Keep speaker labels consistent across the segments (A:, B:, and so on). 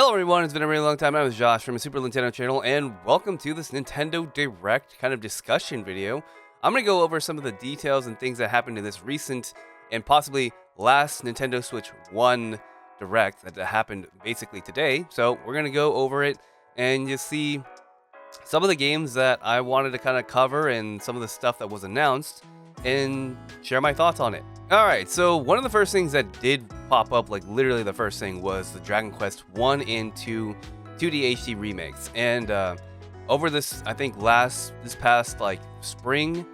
A: Hello everyone, it's been a really long time. I'm Josh from the Super Nintendo channel, and welcome to this Nintendo Direct kind of discussion video. I'm going to go over some of the details and things that happened in this recent and possibly last Nintendo Switch 1 Direct that happened basically today. So we're going to go over it and just see some of the games that I wanted to kind of cover and some of the stuff that was announced and share my thoughts on it. Alright, so one of the first things that did pop up, like literally the first thing, was the Dragon Quest 1 and 2 2D HD remakes. And over this, I think this past like spring,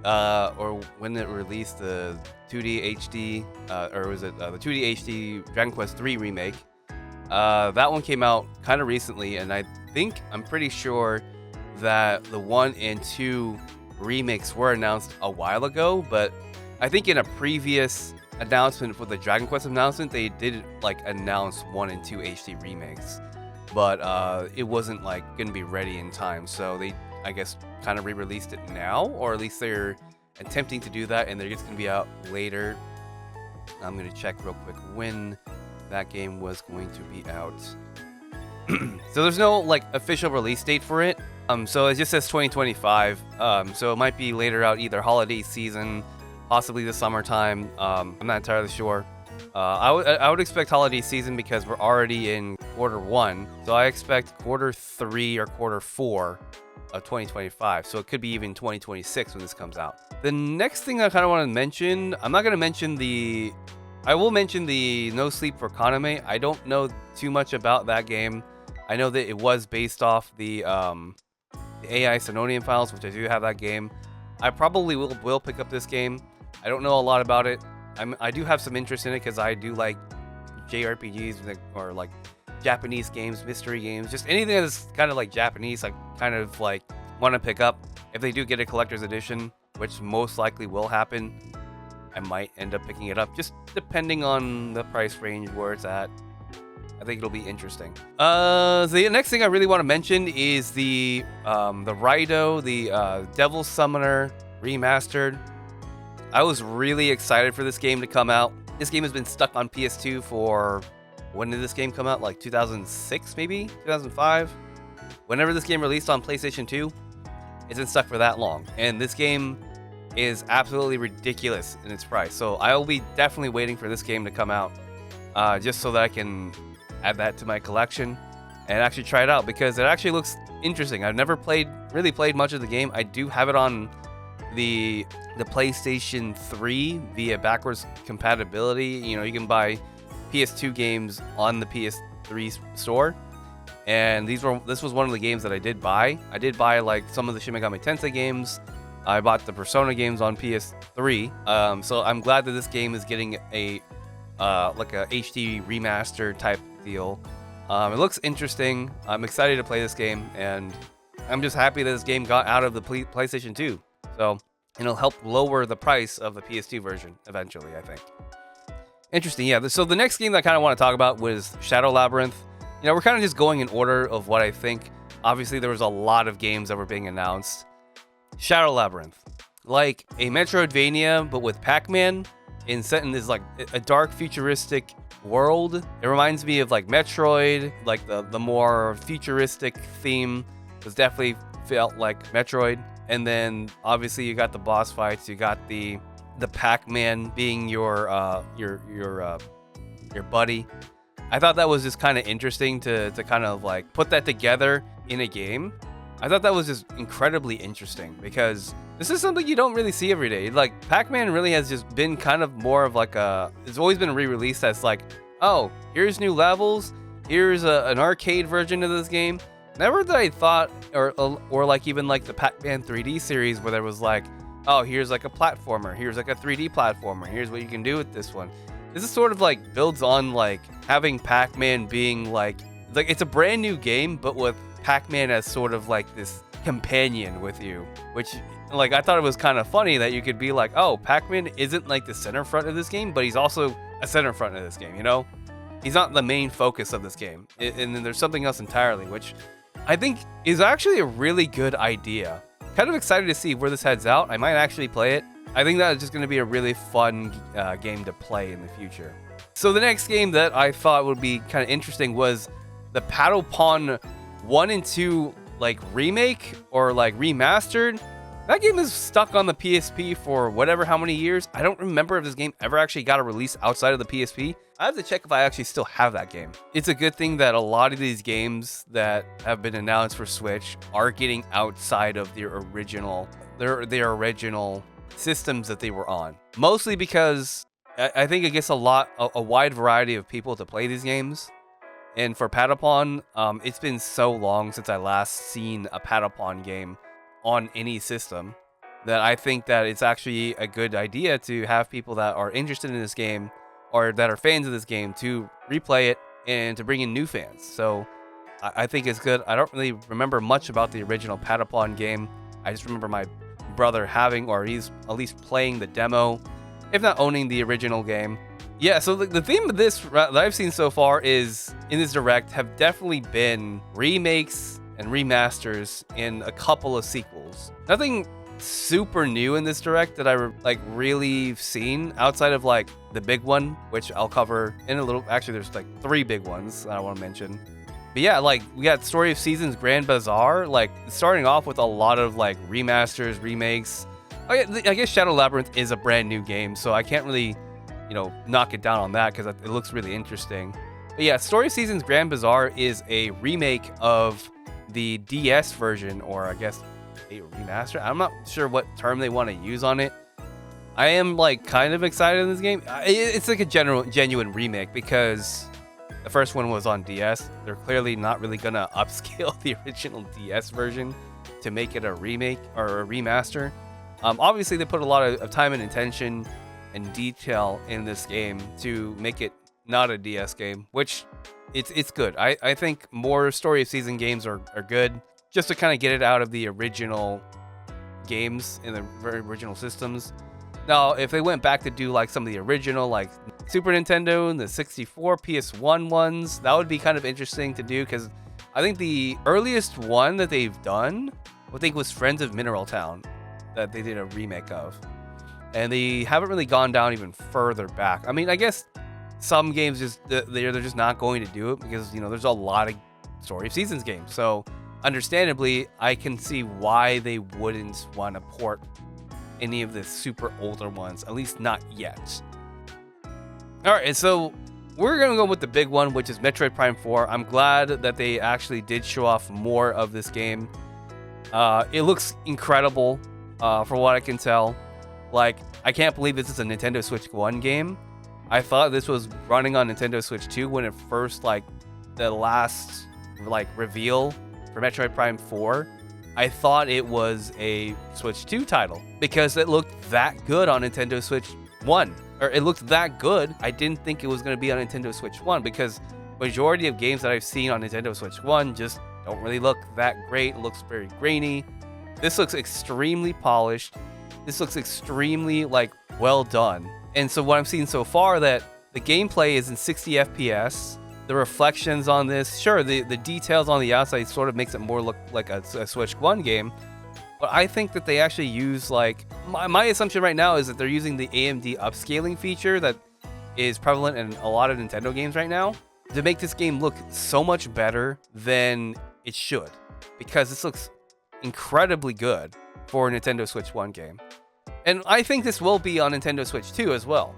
A: or when it released the 2D HD, or was it the 2D HD Dragon Quest 3 remake? That one came out kind of recently, and I'm pretty sure that the 1 and 2 remakes were announced a while ago, but I think in a previous announcement for the Dragon Quest announcement, they did like announce 1 and 2 HD remakes, but it wasn't like going to be ready in time, so they, I guess, kind of re-released it now, or at least they're attempting to do that, and they're just going to be out later. I'm going to check real quick when that game was going to be out. So there's no like official release date for it. So it just says 2025. So it might be later out, either holiday season, possibly the summertime. I'm not entirely sure. I would expect holiday season because we're already in quarter 1. So I expect quarter 3 or quarter 4 of 2025. So it could be even 2026 when this comes out. The next thing I kind of want to mention, I'm not going to mention I will mention the No Sleep for Kaname. I don't know too much about that game. I know that it was based off the AI Sononium files, which I do have that game. I probably will pick up this game. I don't know a lot about it. I do have some interest in it because I do like JRPGs or like Japanese games, mystery games, just anything that's kind of like Japanese. I kind of like want to pick up. If they do get a collector's edition, which most likely will happen, I might end up picking it up, just depending on the price range where it's at. I think it'll be interesting. The next thing I really want to mention is the Raidou, the Devil Summoner remastered. I was really excited for this game to come out. This game has been stuck on PS2 for, when did this game come out? Like 2006 maybe? 2005? Whenever this game released on PlayStation 2, it's been stuck for that long. And this game is absolutely ridiculous in its price. So I will be definitely waiting for this game to come out, just so that I can add that to my collection and actually try it out, because it actually looks interesting. I've never really played much of the game. I do have it on the PlayStation 3 via backwards compatibility. You know, you can buy PS2 games on the PS3 store, and this was one of the games that I did buy. I did buy like some of the Shin Megami Tensei games. I bought the Persona games on PS3. So I'm glad that this game is getting a like a HD remaster type deal. It looks interesting. I'm excited to play this game, and I'm just happy that this game got out of the PlayStation 2. So it'll help lower the price of the PS2 version eventually, I think. Interesting, yeah. So the next game that I kind of want to talk about was Shadow Labyrinth. You know, we're kind of just going in order of what I think. Obviously, there was a lot of games that were being announced. Shadow Labyrinth, like a Metroidvania, but with Pac-Man, set in this like a dark futuristic world. It reminds me of like Metroid, like the more futuristic theme was definitely felt like Metroid. And then obviously you got the boss fights, you got the Pac-Man being your buddy. I thought that was just kind of interesting to kind of like put that together in a game. I thought that was just incredibly interesting, because this is something you don't really see every day. Like, Pac-Man really has just been kind of more of like it's always been re-released as like, oh, here's new levels, here's an arcade version of this game. Never that I thought, or like even like the Pac-Man 3D series where there was like, oh, here's like a platformer, here's like a 3D platformer, here's what you can do with this one. This is sort of like builds on like having Pac-Man being like it's a brand new game, but with Pac-Man as sort of like this companion with you, which like I thought it was kind of funny that you could be like, oh, Pac-Man isn't like the center front of this game, but he's also a center front of this game, you know? He's not the main focus of this game. And then there's something else entirely, which I think is actually a really good idea. Kind of excited to see where this heads out. I might actually play it. I think that is just going to be a really fun game to play in the future. So the next game that I thought would be kind of interesting was the Patapon 1 and 2 like remake or like remastered, that game is stuck on the PSP for whatever how many years. I don't remember if this game ever actually got a release outside of the PSP. I have to check if I actually still have that game. It's a good thing that a lot of these games that have been announced for Switch are getting outside of their original systems that they were on. Mostly because I think it gets a wide variety of people to play these games. And for Patapon, it's been so long since I last seen a Patapon game on any system that I think that it's actually a good idea to have people that are interested in this game or that are fans of this game to replay it and to bring in new fans. So I think it's good. I don't really remember much about the original Patapon game. I just remember my brother having, or he's at least playing the demo, if not owning the original game. Yeah, so the theme of this that I've seen so far is, in this Direct, have definitely been remakes and remasters in a couple of sequels. Nothing super new in this Direct that I really seen outside of like the big one, which I'll cover in a little. Actually, there's like 3 big ones that I want to mention. But yeah, like we got Story of Seasons Grand Bazaar, like starting off with a lot of like remasters, remakes. I guess Shadow Labyrinth is a brand new game, so I can't really, knock it down on that because it looks really interesting. But yeah, Story of Seasons Grand Bazaar is a remake of the DS version, or I guess a remaster. I'm not sure what term they want to use on it. I am like kind of excited in this game. It's like a genuine remake because the first one was on DS. They're clearly not really gonna upscale the original DS version to make it a remake or a remaster. Obviously, they put a lot of time and attention and detail in this game to make it not a DS game, which it's good. I think more Story of Season games are good, just to kind of get it out of the original games in the very original systems. Now, if they went back to do like some of the original, like Super Nintendo and the 64, PS1 ones, that would be kind of interesting to do, because I think the earliest one that they've done, I think, was Friends of Mineral Town, that they did a remake of. And they haven't really gone down even further back. I mean, I guess some games they're just not going to do it because, there's a lot of Story of Seasons games. So understandably, I can see why they wouldn't want to port any of the super older ones, at least not yet. All right, and so we're going to go with the big one, which is Metroid Prime 4. I'm glad that they actually did show off more of this game. It looks incredible, from what I can tell. Like, I can't believe this is a Nintendo Switch 1 game. I thought this was running on Nintendo Switch 2 when it first, the last, reveal for Metroid Prime 4. I thought it was a Switch 2 title because it looked that good on Nintendo Switch 1. Or it looked that good. I didn't think it was going to be on Nintendo Switch 1 because majority of games that I've seen on Nintendo Switch 1 just don't really look that great. It looks very grainy. This looks extremely polished. This looks extremely, well done. And so what I'm seeing so far, that the gameplay is in 60 FPS. The reflections on this, sure, the details on the outside sort of makes it more look like a Switch 1 game. But I think that they actually use, my assumption right now is that they're using the AMD upscaling feature that is prevalent in a lot of Nintendo games right now to make this game look so much better than it should. Because this looks incredibly good for a Nintendo Switch 1 game. And I think this will be on Nintendo Switch 2 as well,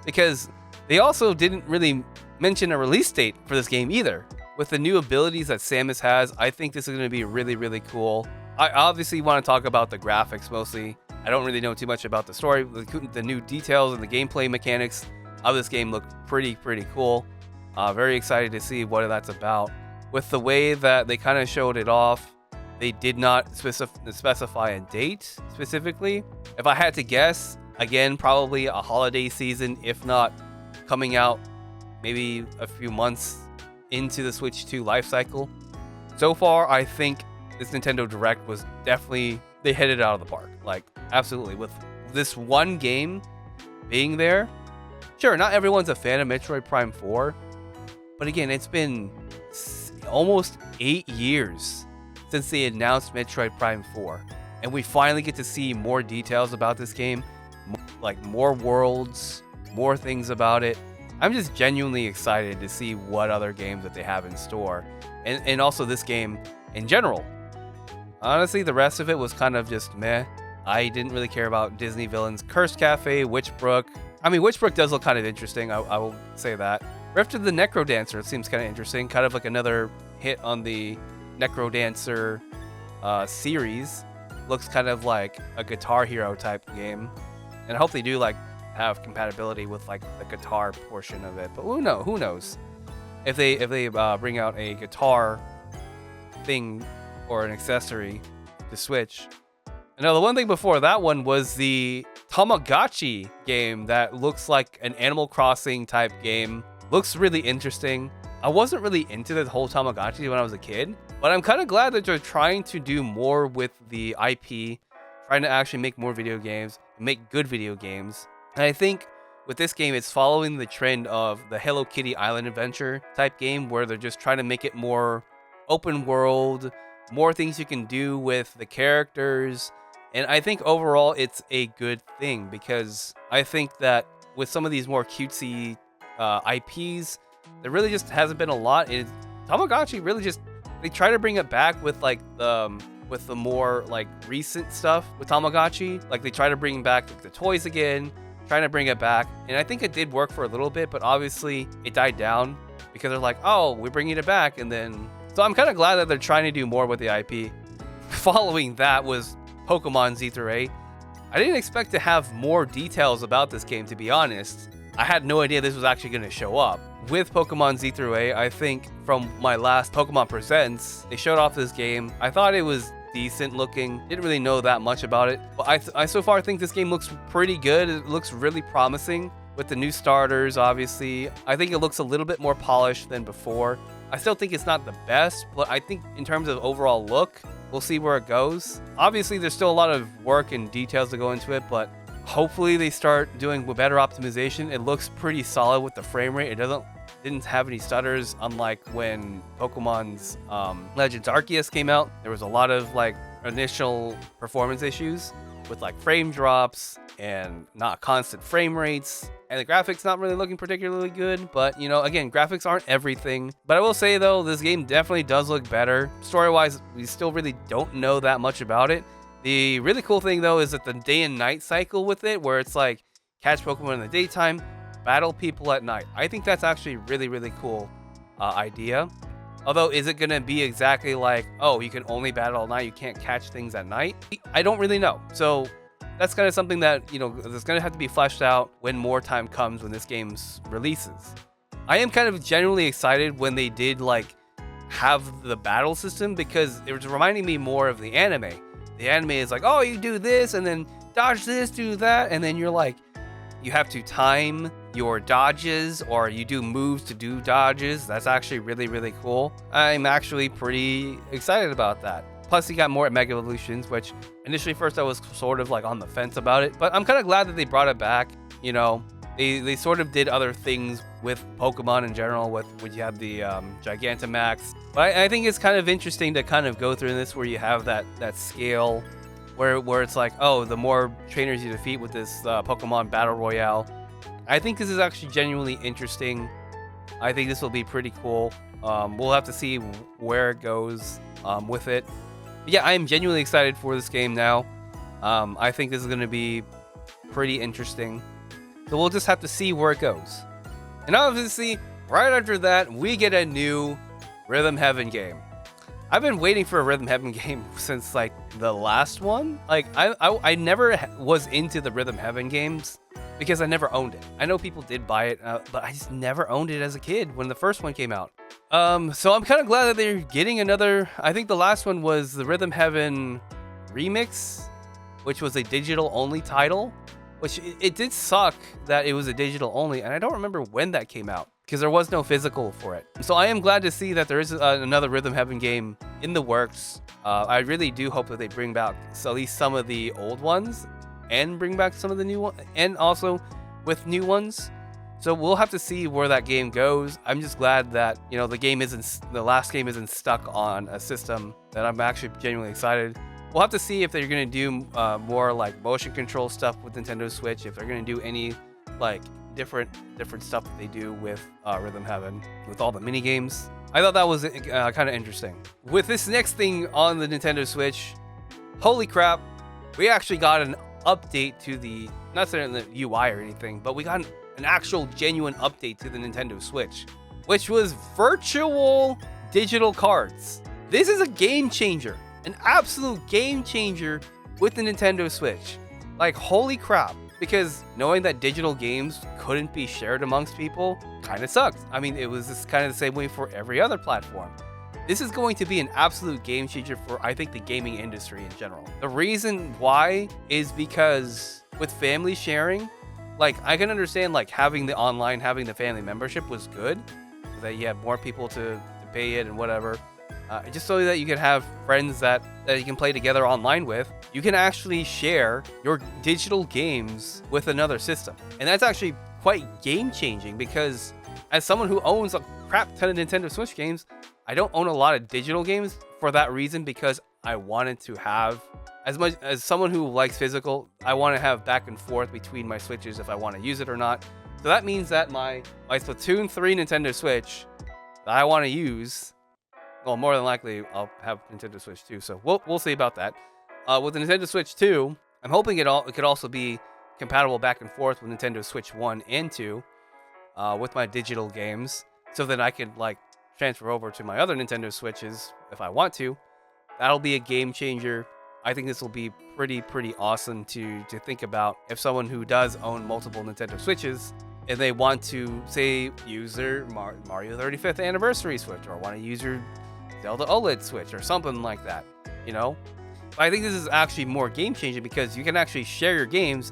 A: because they also didn't really mention a release date for this game either. With the new abilities that Samus has, I think this is going to be really, really cool. I obviously want to talk about the graphics mostly. I don't really know too much about the story. The new details and the gameplay mechanics of this game look pretty cool. Very excited to see what that's about. With the way that they kind of showed it off, they did not specify a date specifically. If I had to guess, again, probably a holiday season, if not coming out maybe a few months into the Switch 2 life cycle. So far, I think this Nintendo Direct was definitely, they hit it out of the park. Absolutely. With this one game being there, sure, not everyone's a fan of Metroid Prime 4, but again, it's been almost 8 years since they announced Metroid Prime 4. And we finally get to see more details about this game, more worlds, more things about it. I'm just genuinely excited to see what other games that they have in store, and also this game in general. Honestly, the rest of it was kind of just meh. I didn't really care about Disney Villains, Cursed Cafe, Witchbrook. I mean, Witchbrook does look kind of interesting, I will say that. Rift of the Necrodancer seems kind of interesting, kind of like another hit on the Necrodancer series. Looks kind of like a Guitar Hero type game, and I hope they do like have compatibility with like the guitar portion of it. But who knows if they bring out a guitar thing or an accessory to Switch. And now the one thing before that one was the Tamagotchi game that looks like an Animal Crossing type game. Looks really interesting. I wasn't really into the whole Tamagotchi when I was a kid, but I'm kind of glad that they're trying to do more with the IP, trying to actually make more video games, make good video games. And I think with this game, it's following the trend of the Hello Kitty Island Adventure type game, where they're just trying to make it more open world, more things you can do with the characters. And I think overall it's a good thing, because I think that with some of these more cutesy IPs, there really just hasn't been a lot. Tamagotchi really just, they try to bring it back with like with the more like recent stuff with Tamagotchi. Like they try to bring back like, the toys again, trying to bring it back. And I think it did work for a little bit, but obviously it died down because they're like, oh, we're bringing it back. And then, so I'm kind of glad that they're trying to do more with the IP. Following that was Pokemon Z-A. I didn't expect to have more details about this game, to be honest. I had no idea this was actually going to show up. With Pokemon Z-A, I think from my last Pokemon Presents, they showed off this game. I thought it was decent looking. Didn't really know that much about it. But I so far think this game looks pretty good. It looks really promising with the new starters, obviously. I think it looks a little bit more polished than before. I still think it's not the best, but I think in terms of overall look, we'll see where it goes. Obviously, there's still a lot of work and details to go into it, but hopefully they start doing better optimization. It looks pretty solid with the frame rate. It didn't have any stutters, unlike when Pokemon's Legends Arceus came out. There was a lot of like initial performance issues with like frame drops and not constant frame rates. And the graphics not really looking particularly good, but you know, again, graphics aren't everything. But I will say though, this game definitely does look better. Story-wise, we still really don't know that much about it. The really cool thing though is that the day and night cycle with it, where it's like catch Pokemon in the daytime, battle people at night. I think that's actually really cool idea. Although, is it going to be exactly like, oh, you can only battle at night, you can't catch things at night? I don't really know. So that's kind of something that, you know, that's going to have to be fleshed out when more time comes, when this game releases. I am kind of genuinely excited when they did like have the battle system, because it was reminding me more of the anime. The anime is like, oh, you do this and then dodge this, do that, and then you're like, you have to time your dodges, or you do moves to do dodges. That's actually really cool. I'm actually pretty excited about that. Plus, you got more Mega Evolutions, which initially first I was sort of like on the fence about it, but I'm kind of glad that they brought it back. You know, they sort of did other things with Pokemon in general, with when you have the Gigantamax. But I think it's kind of interesting to kind of go through this, where you have that scale, where it's like, oh, the more trainers you defeat with this Pokemon Battle Royale. I think this is actually genuinely interesting. I think this will be pretty cool. We'll have to see where it goes with it. But yeah, I am genuinely excited for this game now. I think this is going to be pretty interesting. So we'll just have to see where it goes. And obviously, right after that, we get a new Rhythm Heaven game. I've been waiting for a Rhythm Heaven game since like the last one. Like I never was into the Rhythm Heaven games because I never owned it. I know people did buy it, but I just never owned it as a kid when the first one came out. So I'm kind of glad that they're getting another. I think the last one was the Rhythm Heaven Remix, which was a digital only title, which it did suck that it was a digital only, and I don't remember when that came out, because there was no physical for it. So I am glad to see that there is another Rhythm Heaven game in the works. I really do hope that they bring back at least some of the old ones and bring back some of the new ones, and also with new ones. So we'll have to see where that game goes. I'm just glad that, you know, the last game isn't stuck on a system, that I'm actually genuinely excited. We'll have to see if they're going to do more like motion control stuff with Nintendo Switch, if they're going to do any like different stuff that they do with Rhythm Heaven, with all the mini games. I thought that was kind of interesting. With this next thing on the Nintendo Switch, holy crap, we actually got an update to the, not saying the UI or anything, but we got an actual genuine update to the Nintendo Switch, which was virtual digital cards. This is a game changer, an absolute game changer with the Nintendo Switch. Like, holy crap. Because knowing that digital games couldn't be shared amongst people kind of sucked. I mean, it was just kind of the same way for every other platform. This is going to be an absolute game changer for, I think, the gaming industry in general. The reason why is because with family sharing, like, I can understand like having the online, having the family membership was good, so that you have more people to pay it and whatever. Just so that you can have friends that you can play together online with. You can actually share your digital games with another system. And that's actually quite game changing, because as someone who owns a crap ton of Nintendo Switch games, I don't own a lot of digital games for that reason, because I wanted to have, as much as someone who likes physical, I want to have back and forth between my Switches if I want to use it or not. So that means that my Splatoon 3 Nintendo Switch that I want to use, well, more than likely I'll have Nintendo Switch 2, so we'll see about that. With the Nintendo Switch 2, I'm hoping it could also be compatible back and forth with Nintendo Switch 1 and 2 with my digital games, so that I could like transfer over to my other Nintendo Switches if I want to. That'll be a game changer. I think this will be pretty awesome to think about if someone who does own multiple Nintendo Switches and they want to, say, use their Mario 35th Anniversary Switch, or want to use your Zelda OLED Switch or something like that, you know? But I think this is actually more game changing, because you can actually share your games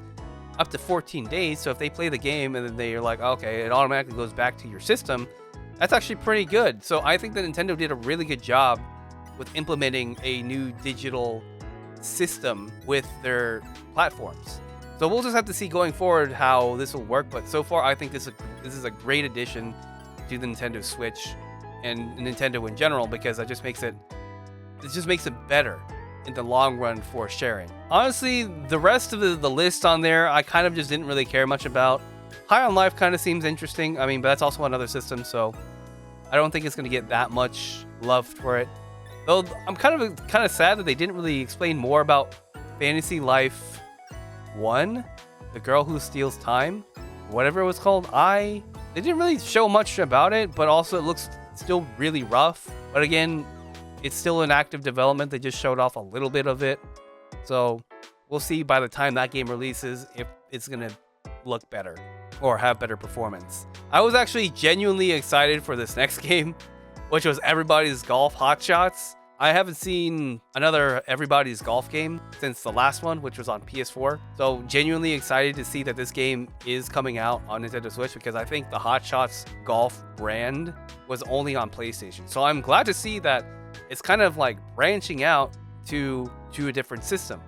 A: up to 14 days. So if they play the game and then they're like, okay, it automatically goes back to your system, that's actually pretty good. So I think that Nintendo did a really good job with implementing a new digital system with their platforms. So we'll just have to see going forward how this will work. But so far, I think this is a great addition to the Nintendo Switch and Nintendo in general, because it just makes it better in the long run for sharing. Honestly, the rest of the list on there, I kind of just didn't really care much about. High on Life kind of seems interesting. I mean, but that's also another system, so I don't think it's going to get that much love for it. Though I'm kind of sad that they didn't really explain more about Fantasy Life 1, The Girl Who Steals Time, whatever it was called. They didn't really show much about it, but also it looks still really rough. But again, it's still in active development. They just showed off a little bit of it. So we'll see by the time that game releases if it's going to look better or have better performance. I was actually genuinely excited for this next game, which was Everybody's Golf Hot Shots. I haven't seen another Everybody's Golf game since the last one, which was on PS4. So genuinely excited to see that this game is coming out on Nintendo Switch, because I think the Hot Shots Golf brand was only on PlayStation. So I'm glad to see that it's kind of like branching out to a different system.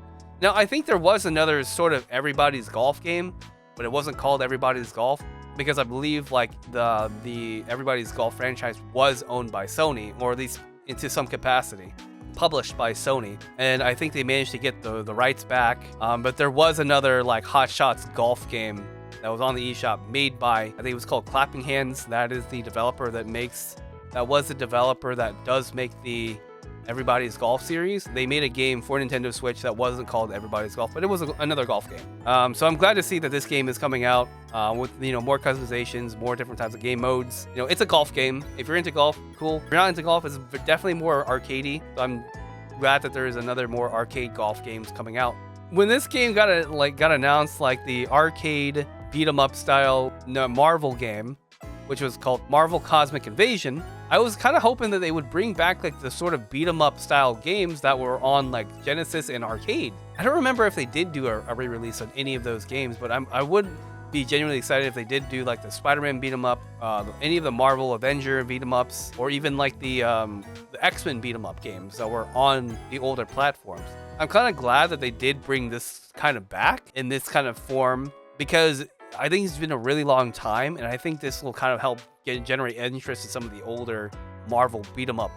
A: Now, I think there was another sort of Everybody's Golf game, but it wasn't called Everybody's Golf, because I believe like the Everybody's Golf franchise was owned by Sony, or at least into some capacity, published by Sony, and I think they managed to get the rights back. But there was another like Hot Shots Golf game that was on the eShop, made by, I think it was called Clapping Hands. That is the developer that was the developer that does make the Everybody's Golf series. They made a game for Nintendo Switch that wasn't called Everybody's Golf, but it was another golf game. So I'm glad to see that this game is coming out with, you know, more customizations, more different types of game modes. You know, it's a golf game. If you're into golf, cool. If you're not into golf, it's definitely more arcadey. So I'm glad that there is another more arcade golf games coming out. When this game got announced, like the arcade beat 'em up style Marvel game, which was called Marvel Cosmic Invasion, I was kind of hoping that they would bring back like the sort of beat 'em up style games that were on like Genesis and arcade. I don't remember if they did do a re-release on any of those games, but I would be genuinely excited if they did do like the Spider-Man beat 'em up, any of the Marvel Avenger beat 'em ups, or even like the X-Men beat 'em up games that were on the older platforms. I'm kind of glad that they did bring this kind of back in this kind of form, because I think it's been a really long time, and I think this will kind of help generate interest in some of the older Marvel beat 'em up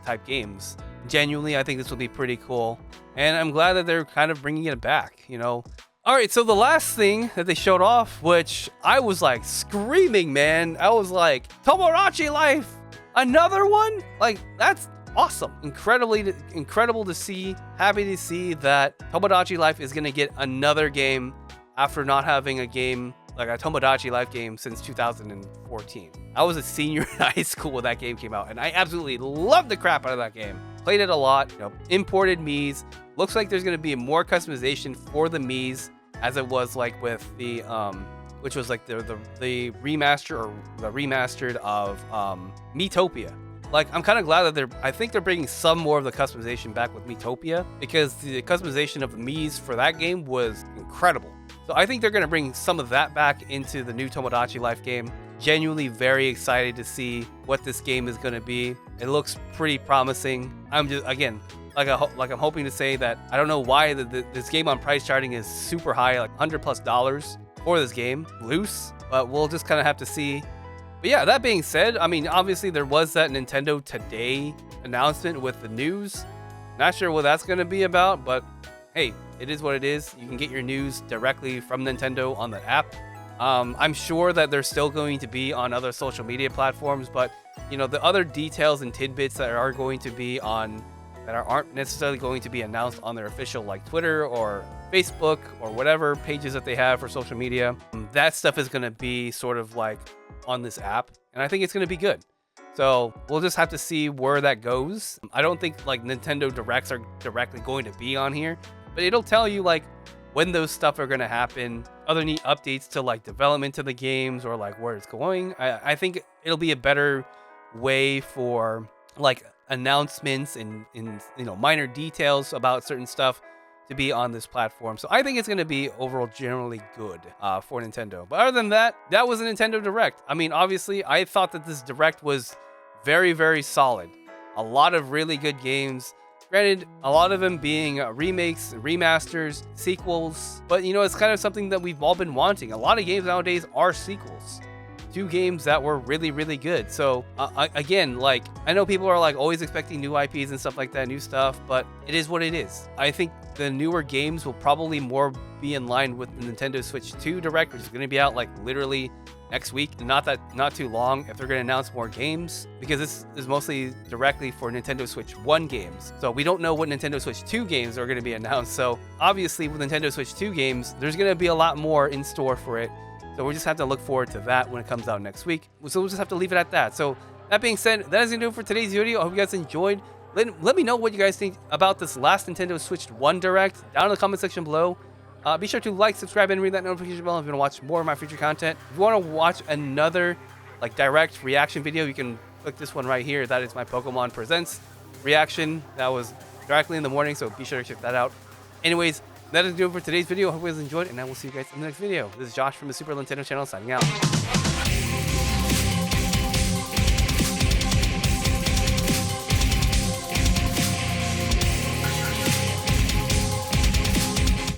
A: type games. Genuinely, I think this will be pretty cool, and I'm glad that they're kind of bringing it back. You know, All right, so the last thing that they showed off, which I was like screaming, man. I was like, Tomodachi Life, another one? Like, that's awesome. Incredible to see. Happy to see that Tomodachi Life is going to get another game after not having a game like a Tomodachi Life game since 2014. I was a senior in high school when that game came out, and I absolutely loved the crap out of that game. Played it a lot, imported Miis. Looks like there's going to be more customization for the Miis as it was like with the which was like the remaster or the remastered of Miitopia. Like, I'm kind of glad that I think they're bringing some more of the customization back with Miitopia, because the customization of the Miis for that game was incredible. So I think they're going to bring some of that back into the new Tomodachi Life game. Genuinely very excited to see what this game is going to be. It looks pretty promising. I'm just, again, like I'm hoping to say that I don't know why this game on price charting is super high, like $100+ for this game, loose, but we'll just kind of have to see. But yeah, that being said, I mean, obviously there was that Nintendo Today announcement with the news. Not sure what that's going to be about, but hey, it is what it is. You can get your news directly from Nintendo on the app. I'm sure that they're still going to be on other social media platforms, but the other details and tidbits that are going to be on that aren't necessarily going to be announced on their official like Twitter or Facebook or whatever pages that they have for social media, that stuff is going to be sort of like on this app, and I think it's going to be good. So we'll just have to see where that goes. I don't think like Nintendo Directs are directly going to be on here, but it'll tell you like when those stuff are going to happen, other neat updates to like development of the games or like where it's going. I think it'll be a better way for like announcements and minor details about certain stuff to be on this platform. So I think it's going to be overall generally good for Nintendo. But other than that, that was a Nintendo Direct. I mean, obviously, I thought that this Direct was very, very solid. A lot of really good games. Granted, a lot of them being remakes, remasters, sequels. But, it's kind of something that we've all been wanting. A lot of games nowadays are sequels to games that were really, really good. So again, like, I know people are like always expecting new IPs and stuff like that, new stuff, but it is what it is. I think the newer games will probably more be in line with the Nintendo Switch 2 Direct, which is going to be out like literally next week, not too long, if they're going to announce more games, because this is mostly directly for Nintendo Switch 1 games. So we don't know what Nintendo Switch 2 games are going to be announced. So obviously with Nintendo Switch 2 games, there's going to be a lot more in store for it. So we just have to look forward to that when it comes out next week. So we'll just have to leave it at that. So that being said, that is going to do it for today's video. I hope you guys enjoyed. Let me know what you guys think about this last Nintendo Switch 1 Direct down in the comment section below. Be sure to like, subscribe, and ring that notification bell if you want to watch more of my future content. If you want to watch another like direct reaction video, you can click this one right here. That is my Pokemon Presents reaction. That was directly in the morning, so be sure to check that out. Anyways, that is it for today's video. I hope you guys enjoyed, and I will see you guys in the next video. This is Josh from the Super Nintendo channel signing out.